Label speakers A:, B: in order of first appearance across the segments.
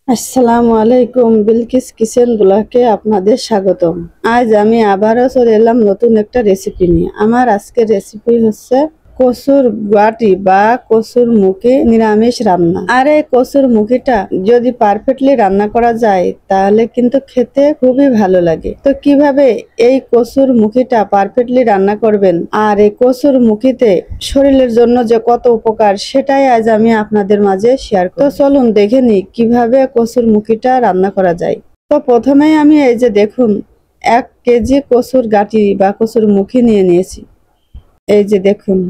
A: আসসালামু আলাইকুম, বিলকিস কিচেন ব্লগে আপনাদের স্বাগতম। আজ আমি আবারও চলে এলাম নতুন একটা রেসিপি নিয়ে। আমার আজকের রেসিপি হচ্ছে কচুর গাটি বা কচুর মুখী নিরামিষ রান্না। আর এই কচুর মুখিটা যদি পারফেক্টলি রান্না করা যায় তাহলে কিন্তু খেতে খুবই ভালো লাগে। তো কিভাবে এই কচুর মুখিটা পারফেক্টলি রান্না করবেন আর এই কচুর মুখিতে শরীরের জন্য যে কত উপকার সেটাই আজ আমি আপনাদের মাঝে শেয়ার করব। তো চলুন দেখে নিই কিভাবে কচুর মুখিটা রান্না করা যায়। তো প্রথমেই আমি এই যে দেখুন 1 কেজি কচুর গাটি বা কচুর মুখি নিয়ে নিয়েছি। এই যে দেখুন,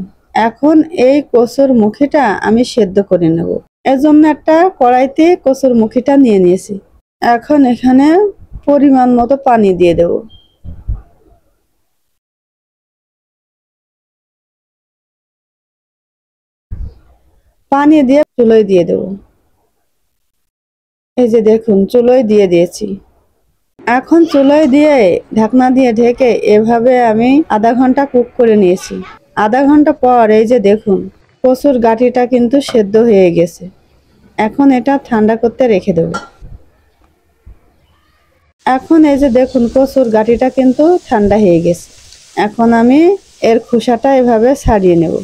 A: এখন এই কচুর মুখিটা আমি সেদ্ধ করে নেব। এজন্য একটা কড়াইতে কচুর মুখিটা নিয়ে নিয়েছি। এখন এখানে পরিমাণ মতো পানি দিয়ে দেব। পানি দিয়ে চুলোয় দিয়ে দেব। এই যে দেখুন চুলোয় দিয়ে দিয়েছি। এখন চুলোয় দিয়ে ঢাকনা দিয়ে ঢেকে এভাবে আমি আধা ঘন্টা কুক করে নিয়েছি। আধা ঘন্টা পর এই যে দেখুন কচুর গাঁটিটা কিন্তু সেদ্ধ হয়ে গেছে। এখন এটা ঠান্ডা করতে রেখে দেব। এখন এই যে দেখুন কচুর গাঁটিটা কিন্তু ঠান্ডা হয়ে গেছে। এখন আমি এর খোসাটা এভাবে ছাড়িয়ে নেব।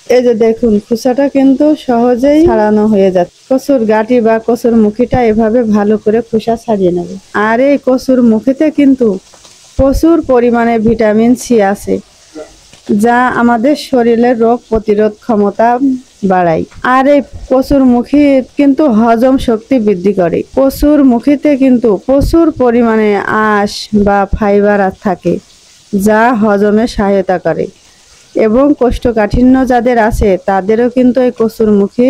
A: এই যে দেখুন খোসাটা কিন্তু সহজেই ছাড়ানো হয়ে যাচ্ছে। কচুর গাঁটি বা কচুর মুখিটা এভাবে ভালো করে খোসা ছাড়িয়ে নেব। আর এই কচুর মুখিতে কিন্তু প্রচুর পরিমাণে ভিটামিন সি আছে, যা আমাদের শরীরের রোগ প্রতিরোধ ক্ষমতা বাড়ায়। আর এই কচুর মুখী কিন্তু হজম শক্তি বৃদ্ধি করে। কচুর মুখিতে কিন্তু প্রচুর পরিমাণে আঁশ বা ফাইবার থাকে, যা হজমে সহায়তা করে এবং কোষ্ঠকাঠিন্য যাদের আছে তাদেরও কিন্তু এই কচুর মুখী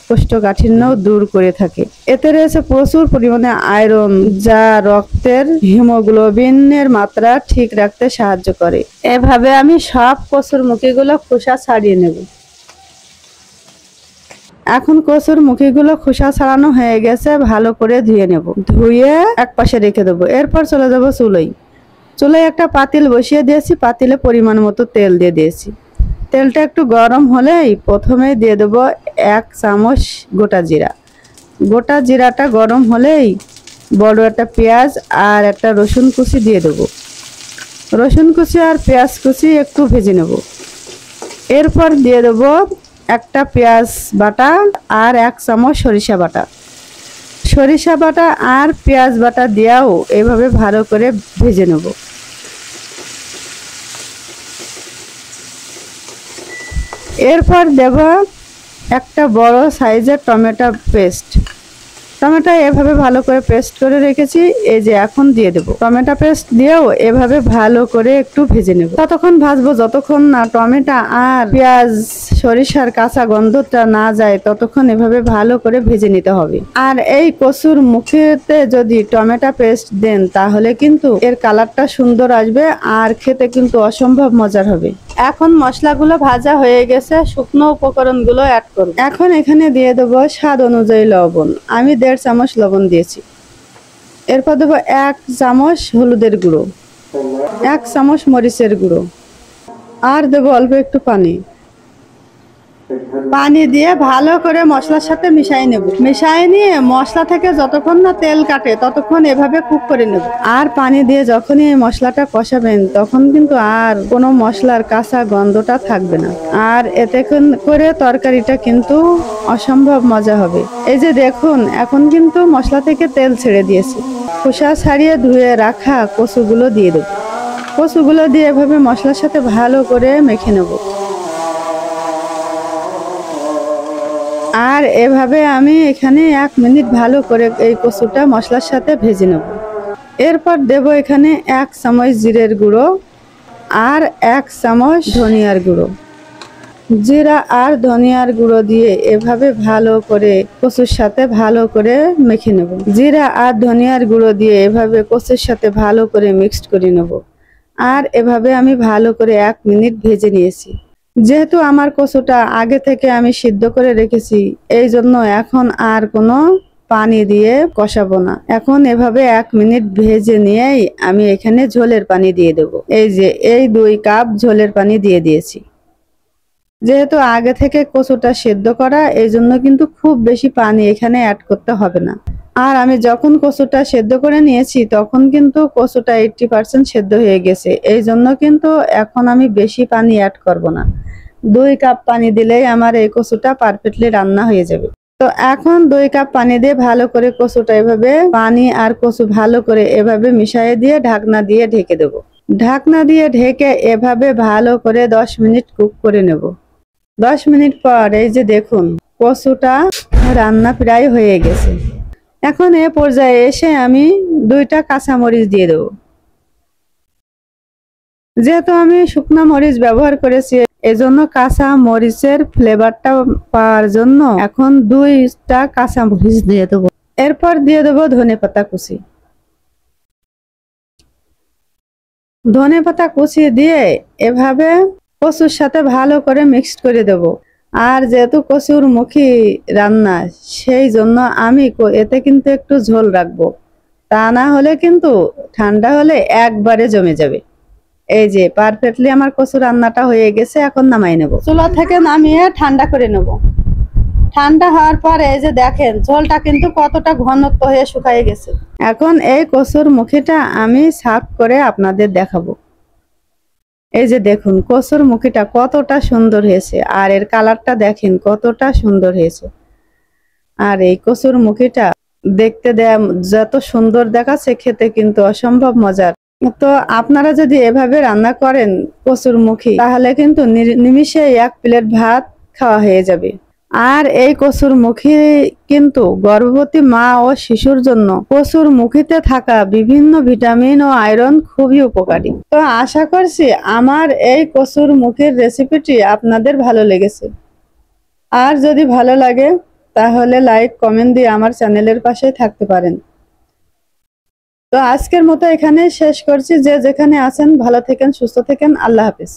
A: কোষ্ঠকাঠিন্য দূর করে থাকে। এতে রয়েছে প্রচুর পরিমাণে আয়রন, যা রক্তের হিমোগ্লোবিনের মাত্রা ঠিক রাখতে সাহায্য করে। এভাবে আমি সব কচুর মুখিগুলো খোসা ছাড়িয়ে নেব। এখন কচুর মুখিগুলো খোসা ছাড়ানো হয়ে গেছে, ভালো করে ধুয়ে নেব। ধুয়ে এক পাশে রেখে দেবো। এরপর চলে যাব চুলোয়। চুলোয় একটা পাতিল বসিয়ে দিয়েছি। পাতিলে পরিমাণ মতো তেল দিয়ে দিয়েছি। তেলটা একটু গরম হলেই প্রথমে দিয়ে দেব 1 চামচ গোটা জিরা। গোটা জিরাটা গরম হলেই বড় একটা পেঁয়াজ আর একটা রসুন কুচি দিয়ে দেব। রসুন কুচি আর পেঁয়াজ কুচি একটু ভেজে নেব। এরপর দিয়ে দেব একটা পেঁয়াজ বাটা আর 1 চামচ সরিষা বাটা। সরিষা বাটা আর পেঁয়াজ বাটা দিয়েও এভাবে ভালো করে ভেজে নেব। এরপর দেব একটা বড় সাইজের টমেটো পেস্ট। টমেটো এভাবে ভালো করে পেস্ট করে রেখেছি। এই যে এখন দিয়ে দেব। টমেটো পেস্ট দিয়েও এভাবে ভালো করে একটু ভেজে নেব। ততক্ষণ ভাজবো যতক্ষণ না টমেটো আর পেঁয়াজ সরিষার কাঁচা গন্ধটা না যায়, ততক্ষণ এভাবে ভালো করে ভেজে নিতে হবে। আর এই কচুর মুখেতে যদি টমেটো পেস্ট দেন তাহলে কিন্তু এর কালারটা সুন্দর আসবে আর খেতে কিন্তু অসম্ভব মজার হবে। এখন মশলাগুলো ভাজা হয়ে গেছে, শুকনো উপকরণগুলো অ্যাড করব। এখন এখানে দিয়ে দেবো স্বাদ অনুযায়ী লবণ। আমি 1.5 চামচ লবণ দিয়েছি। এরপর দেবো 1 চামচ হলুদের গুঁড়ো, 1 চামচ মরিচের গুঁড়ো আর দেবো অল্প একটু পানি। পানি দিয়ে ভালো করে মশলার সাথে মিশিয়ে নেব। মিশিয়ে নিয়ে মশলা থেকে যতক্ষণ না তেল কাটে ততক্ষণ এভাবে কুক করে নেব। আর পানি দিয়ে যখনই এই মশলাটা কষাবেন তখন কিন্তু আর কোনো মশলার কাঁচা গন্ধটা থাকবে না। আর এতে করে তরকারিটা কিন্তু অসম্ভব মজা হবে। এই যে দেখুন এখন কিন্তু মশলা থেকে তেল ছেড়ে দিয়েছে। খোসা ছাড়িয়ে ধুয়ে রাখা কচুগুলো দিয়ে দেব। কচুগুলো দিয়ে এভাবে মশলার সাথে ভালো করে মেখে নেব। আর এভাবে আমি এখানে 1 মিনিট ভালো করে এই কচুটা মশলার সাথে ভেজে নেব। এরপর দেব এখানে 1 চামচ জিরের গুঁড়ো আর 1 চামচ ধনিয়ার গুঁড়ো। জিরা আর ধনিয়ার গুঁড়ো দিয়ে এভাবে ভালো করে কচুর সাথে ভালো করে মেখে নেব। জিরা আর ধনিয়ার গুঁড়ো দিয়ে এভাবে কচুর সাথে ভালো করে মিক্সড করে নেব। আর এভাবে আমি ভালো করে 1 মিনিট ভেজে নিয়েছি। যেহেতু আমার কচুটা আগে থেকে আমি সিদ্ধ করে রেখেছি, এই জন্য এখন আর কোনো পানি দিয়ে কষাবো না। এখন এভাবে 1 মিনিট ভেজে নিয়েই আমি এখানে ঝোলের পানি দিয়ে দেব। এই যে এই 2 কাপ ঝোলের পানি দিয়ে দিয়েছি। যেহেতু আগে থেকে কচুটা সেদ্ধ করা, এই জন্য কিন্তু খুব বেশি পানি এখানে অ্যাড করতে হবে না। আর আমি যখন কচুটা সেদ্ধ করে নিয়েছি তখন কিন্তু কচুটা 80% সেদ্ধ হয়ে গেছে, এই জন্য কিন্তু এখন আমি বেশি পানি অ্যাড করব না। 2 কাপ পানি দিলেই আমার এই কচুটা পারফেক্টলি রান্না হয়ে যাবে। তো এখন 2 কাপ পানি দিয়ে ভালো করে কচুটা এভাবে পানি আর কচু ভালো করে এভাবে মিশিয়ে দিয়ে ঢাকনা দিয়ে ঢেকে দেব। ঢাকনা দিয়ে ঢেকে এভাবে ভালো করে 10 মিনিট কুক করে নেব। 10 মিনিট পর এই যে দেখুন কচুটা রান্না প্রায় হয়ে গেছে। এখন এ পর্যায়ে এসে আমি 2টা কাঁচামরিচ দিয়ে দেব। যেহেতু আমি শুকনো মরিচ ব্যবহার করেছি, এজন্য কাঁচা মরিচের ফ্লেভারটা পাওয়ার জন্য এখন 2টা কাঁচা মরিচ দিয়ে দেবো। এরপর দিয়ে দেবো ধনেপাতা কুচি। ধনেপাতা কুচি দিয়ে এভাবে কচুর সাথে ভালো করে মিক্সড করে দেব। আর যেহেতু কচুর মুখী রান্না, সেই জন্য আমি এতে কিন্তু একটু ঝোল রাখবো, তা না হলে কিন্তু ঠান্ডা হলে একবারে জমে যাবে। এই যে পারফেক্টলি আমার কচু রান্নাটা হয়ে গেছে, এখন নামাই নেব। চুলা থেকে নামিয়ে ঠান্ডা করে নেব। ঠান্ডা হওয়ার পর এই যে দেখেন ঝোলটা কিন্তু কতটা ঘনত্ব হয়ে শুকিয়ে গেছে। এখন এই কচুর মুখিটা আমি সার্ভ করে আপনাদের দেখাবো। এই যে দেখুন কচুর মুখিটা কতটা সুন্দর হয়েছে, আর এর কালারটা দেখেন কতটা সুন্দর হয়েছে। আর এই কচুর মুখিটা দেখতে যত সুন্দর দেখাচ্ছে, খেতে কিন্তু অসম্ভব মজার। তো আপনারা যদি এভাবে রান্না করেন কচুর মুখী, তাহলে কিন্তু নিমিষে 1 প্লেট ভাত খাওয়া হয়ে যাবে। আর এই কচুর মুখী কিন্তু গর্ভবতী মা ও শিশুর জন্য কচুর মুখীতে থাকা বিভিন্ন ভিটামিন ও আয়রন খুবই উপকারী। তো আশা করছি আমার এই কচুর মুখীর রেসিপিটি আপনাদের ভালো লেগেছে। আর যদি ভালো লাগে তাহলে লাইক কমেন্ট দিয়ে আমার চ্যানেলের পাশে থাকতে পারেন। তো আজকের মতো এখানে শেষ করছি। যে যেখানে আছেন ভালো থাকেন, সুস্থ থাকেন। আল্লাহ হাফেজ।